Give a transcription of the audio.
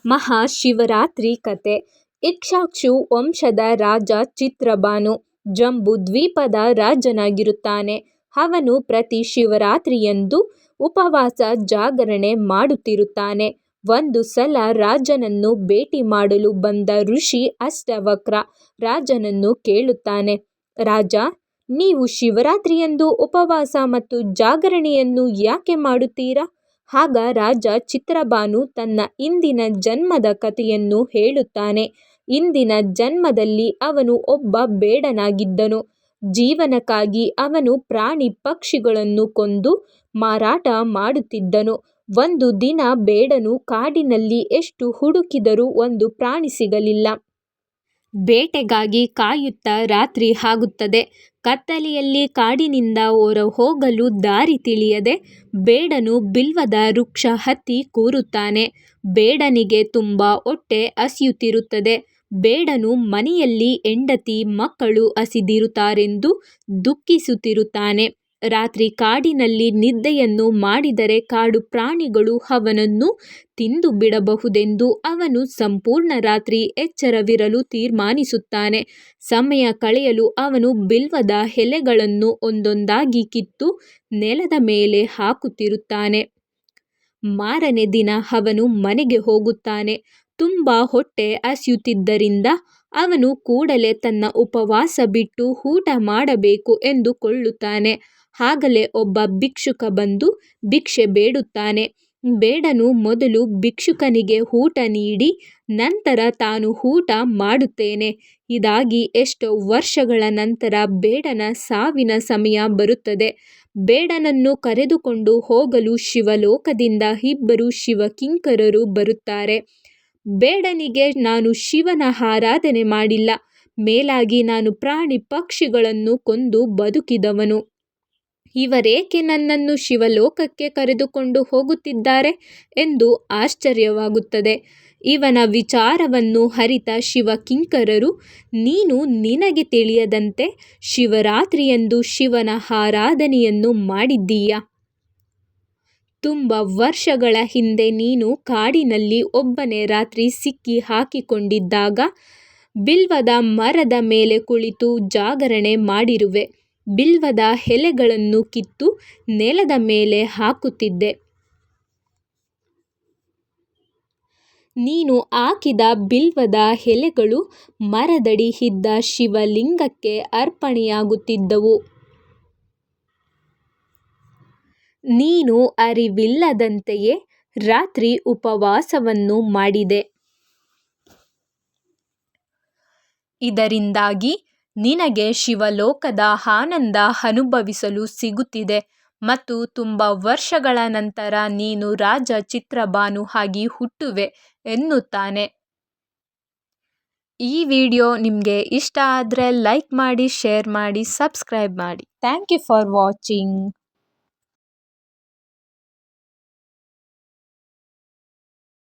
ಮಹಾಶಿವರಾತ್ರಿ ಕಥೆ. ಇಕ್ಷ್ವಾಕು ವಂಶದ ರಾಜ ಚಿತ್ರಭಾನು ಜಂಬೂ ದ್ವೀಪದ ರಾಜನಾಗಿರುತ್ತಾನೆ. ಅವನು ಪ್ರತಿ ಶಿವರಾತ್ರಿಯಂದು ಉಪವಾಸ ಜಾಗರಣೆ ಮಾಡುತ್ತಿರುತ್ತಾನೆ. ಒಂದು ಸಲ ರಾಜನನ್ನು ಭೇಟಿ ಮಾಡಲು ಬಂದ ಋಷಿ ಅಷ್ಟವಕ್ರ ರಾಜನನ್ನು ಕೇಳುತ್ತಾನೆ, ರಾಜ, ನೀವು ಶಿವರಾತ್ರಿಯಂದು ಉಪವಾಸ ಮತ್ತು ಜಾಗರಣೆಯನ್ನು ಯಾಕೆ ಮಾಡುತ್ತೀರಾ? ಆಗ ರಾಜ ಚಿತ್ರಭಾನು ತನ್ನ ಹಿಂದಿನ ಜನ್ಮದ ಕಥೆಯನ್ನು ಹೇಳುತ್ತಾನೆ. ಹಿಂದಿನ ಜನ್ಮದಲ್ಲಿ ಅವನು ಒಬ್ಬ ಬೇಡನಾಗಿದ್ದನು. ಜೀವನಕ್ಕಾಗಿ ಅವನು ಪ್ರಾಣಿ ಪಕ್ಷಿಗಳನ್ನು ಕೊಂದು ಮಾರಾಟ ಮಾಡುತ್ತಿದ್ದನು. ಒಂದು ದಿನ ಬೇಡನು ಕಾಡಿನಲ್ಲಿ ಎಷ್ಟು ಹುಡುಕಿದರೂ ಒಂದು ಪ್ರಾಣಿ ಸಿಗಲಿಲ್ಲ. ಬೇಟೆಗಾಗಿ ಕಾಯುತ್ತಾ ರಾತ್ರಿ ಆಗುತ್ತದೆ. ಕತ್ತಲೆಯಲ್ಲಿ ಕಾಡಿನಿಂದ ಹೊರ ಹೋಗಲು ದಾರಿ ತಿಳಿಯದೆ ಬೇಡನು ಬಿಲ್ವದ ವೃಕ್ಷ ಹತ್ತಿ ಕೂರುತ್ತಾನೆ. ಬೇಡನಿಗೆ ತುಂಬ ಹೊಟ್ಟೆ ಹಸಿಯುತ್ತಿರುತ್ತದೆ. ಬೇಡನು ಮನೆಯಲ್ಲಿ ಹೆಂಡತಿ ಮಕ್ಕಳು ಹಸಿದಿರುತ್ತಾರೆಂದು ದುಃಖಿಸುತ್ತಿರುತ್ತಾನೆ. ರಾತ್ರಿ ಕಾಡಿನಲ್ಲಿ ನಿದ್ದೆಯನ್ನು ಮಾಡಿದರೆ ಕಾಡು ಪ್ರಾಣಿಗಳು ಅವನನ್ನು ತಿಂದು ಬಿಡಬಹುದೆಂದು ಅವನು ಸಂಪೂರ್ಣ ರಾತ್ರಿ ಎಚ್ಚರವಿರಲು ತೀರ್ಮಾನಿಸುತ್ತಾನೆ. ಸಮಯ ಕಳೆಯಲು ಅವನು ಬಿಲ್ವದ ಎಲೆಗಳನ್ನು ಒಂದೊಂದಾಗಿ ಕಿತ್ತು ನೆಲದ ಮೇಲೆ ಹಾಕುತ್ತಿರುತ್ತಾನೆ. ಮಾರನೇ ದಿನ ಅವನು ಮನೆಗೆ ಹೋಗುತ್ತಾನೆ. ತುಂಬ ಹೊಟ್ಟೆ ಹಸಿಯುತ್ತಿದ್ದರಿಂದ ಅವನು ಕೂಡಲೇ ತನ್ನ ಉಪವಾಸ ಬಿಟ್ಟು ಊಟ ಮಾಡಬೇಕು ಎಂದುಕೊಳ್ಳುತ್ತಾನೆ. ಆಗಲೇ ಒಬ್ಬ ಭಿಕ್ಷುಕ ಬಂದು ಭಿಕ್ಷೆ ಬೇಡುತ್ತಾನೆ. ಬೇಡನು ಮೊದಲು ಭಿಕ್ಷುಕನಿಗೆ ಊಟ ನೀಡಿ ನಂತರ ತಾನು ಊಟ ಮಾಡುತ್ತೇನೆ. ಇದಾಗಿ ಎಷ್ಟೋ ವರ್ಷಗಳ ನಂತರ ಬೇಡನ ಸಾವಿನ ಸಮಯ ಬರುತ್ತದೆ. ಬೇಡನನ್ನು ಕರೆದುಕೊಂಡು ಹೋಗಲು ಶಿವಲೋಕದಿಂದ ಇಬ್ಬರು ಶಿವಕಿಂಕರರು ಬರುತ್ತಾರೆ. ಬೇಡನಿಗೆ, ನಾನು ಶಿವನ ಆರಾಧನೆ ಮಾಡಿಲ್ಲ, ಮೇಲಾಗಿ ನಾನು ಪ್ರಾಣಿ ಪಕ್ಷಿಗಳನ್ನು ಕೊಂದು ಬದುಕಿದವನು. ಇವರೇಕೆ ನನ್ನನ್ನು ಶಿವಲೋಕಕ್ಕೆ ಕರೆದುಕೊಂಡು ಹೋಗುತ್ತಿದ್ದಾರೆ ಎಂದು ಆಶ್ಚರ್ಯವಾಗುತ್ತದೆ. ಇವನ ವಿಚಾರವನ್ನು ಅರಿತ ಶಿವಕಿಂಕರರು, ನೀನು ನಿನಗೆ ತಿಳಿಯದಂತೆ ಶಿವರಾತ್ರಿಯಂದು ಶಿವನ ಆರಾಧನೆಯನ್ನು ಮಾಡಿದ್ದೀಯಾ? ತುಂಬ ವರ್ಷಗಳ ಹಿಂದೆ ನೀನು ಕಾಡಿನಲ್ಲಿ ಒಬ್ಬನೇ ರಾತ್ರಿ ಸಿಕ್ಕಿ ಹಾಕಿಕೊಂಡಿದ್ದಾಗ ಬಿಲ್ವದ ಮರದ ಮೇಲೆ ಕುಳಿತು ಜಾಗರಣೆ ಮಾಡಿರುವೆ. ಬಿಲ್ವದ ಎಲೆಗಳನ್ನು ಕಿತ್ತು ನೆಲದ ಮೇಲೆ ಹಾಕುತ್ತಿದ್ದೆ. ನೀನು ಹಾಕಿದ ಬಿಲ್ವದ ಎಲೆಗಳು ಮರದಡಿ ಇದ್ದ ಶಿವಲಿಂಗಕ್ಕೆ ಅರ್ಪಣೆಯಾಗುತ್ತಿದ್ದವು. ನೀನು ಅರಿವಿಲ್ಲದಂತೆಯೇ ರಾತ್ರಿ ಉಪವಾಸವನ್ನು ಮಾಡಿದೆ. ಇದರಿಂದಾಗಿ ನಿನಗೆ ಶಿವಲೋಕದ ಆನಂದ ಅನುಭವಿಸಲು ಸಿಗುತ್ತಿದೆ ಮತ್ತು ತುಂಬ ವರ್ಷಗಳ ನಂತರ ನೀನು ರಾಜ ಚಿತ್ರಭಾನು ಆಗಿ ಹುಟ್ಟುವೆ ಎನ್ನುತ್ತಾನೆ. ಈ ವಿಡಿಯೋ ನಿಮಗೆ ಇಷ್ಟ ಆದರೆ ಲೈಕ್ ಮಾಡಿ, ಶೇರ್ ಮಾಡಿ, ಸಬ್ಸ್ಕ್ರೈಬ್ ಮಾಡಿ. Thank you for watching.